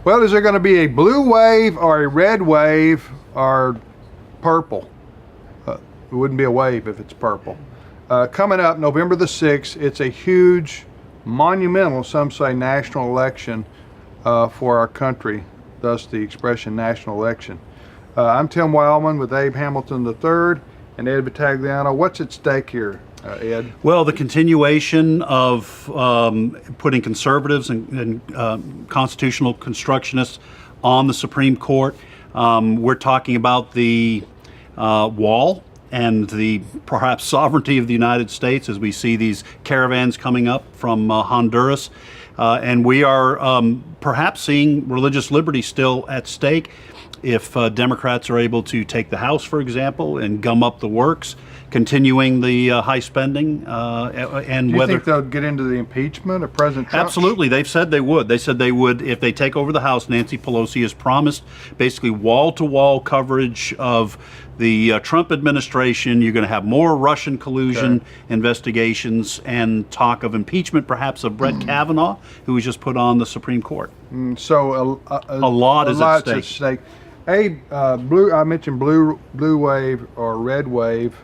Well, is there going to be a blue wave or a red wave or purple? It wouldn't be a wave if it's purple. Coming up November the 6th, it's a huge, monumental, some say, national election for our country, thus the expression national election. I'm Tim Wildman with Abe Hamilton III and Ed Battagliano. What's at stake here, Ed? Well, the continuation of putting conservatives and constitutional constructionists on the Supreme Court. We're talking about the wall and the perhaps sovereignty of the United States as we see these caravans coming up from Honduras. And we are perhaps seeing religious liberty still at stake. If Democrats are able to take the House, for example, and gum up the works, continuing the high spending, and Do you whether think they'll get into the impeachment of President Trump? Absolutely, they've said they would. They said they would if they take over the House. Nancy Pelosi has promised basically wall-to-wall coverage of the Trump administration. You're going to have more Russian collusion investigations and talk of impeachment, perhaps, of Brett Kavanaugh, who was just put on the Supreme Court. So a lot is at stake. Hey, I mentioned blue wave or red wave,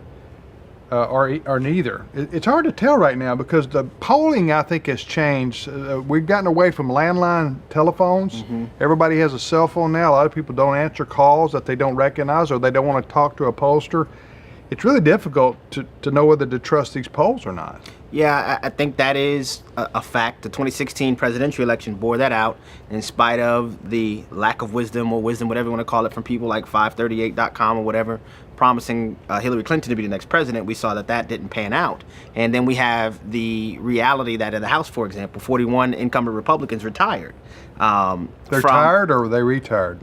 or neither. It's hard to tell right now because the polling, I think, has changed. We've gotten away from landline telephones. Mm-hmm. Everybody has a cell phone now. A lot of people don't answer calls that they don't recognize or they don't want to talk to a pollster. It's really difficult to know whether to trust these polls or not. Yeah, I think that is a fact. The 2016 presidential election bore that out in spite of the lack of wisdom or wisdom, whatever you want to call it, from people like 538.com or whatever, promising Hillary Clinton to be the next president. We saw that didn't pan out. And then we have the reality that in the House, for example, 41 incumbent Republicans retired. They're tired or were they retired?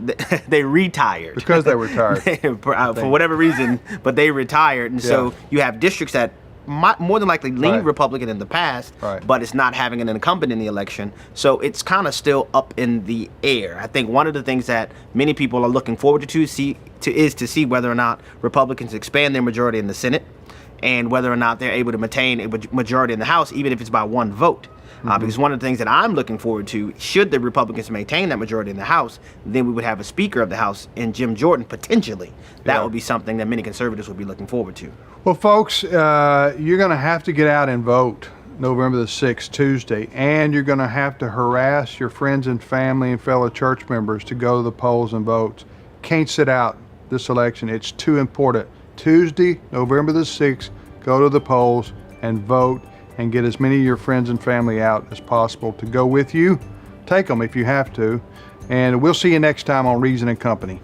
They retired. Because they were tired. For whatever reason, but they retired. And so you have districts that more than likely lean Republican in the past, but it's not having an incumbent in the election. So it's kind of still up in the air. I think one of the things that many people are looking forward to see whether or not Republicans expand their majority in the Senate and whether or not they're able to maintain a majority in the House, even if it's by one vote. Because one of the things that I'm looking forward to, should the Republicans maintain that majority in the House, then we would have a Speaker of the House in Jim Jordan, potentially. That would be something that many conservatives would be looking forward to. Well, folks, you're going to have to get out and vote November the 6th, Tuesday, and you're going to have to harass your friends and family and fellow church members to go to the polls and vote. Can't sit out this election. It's too important. Tuesday, November the 6th, go to the polls and vote and get as many of your friends and family out as possible to go with you. Take them if you have to. And we'll see you next time on Reason and Company.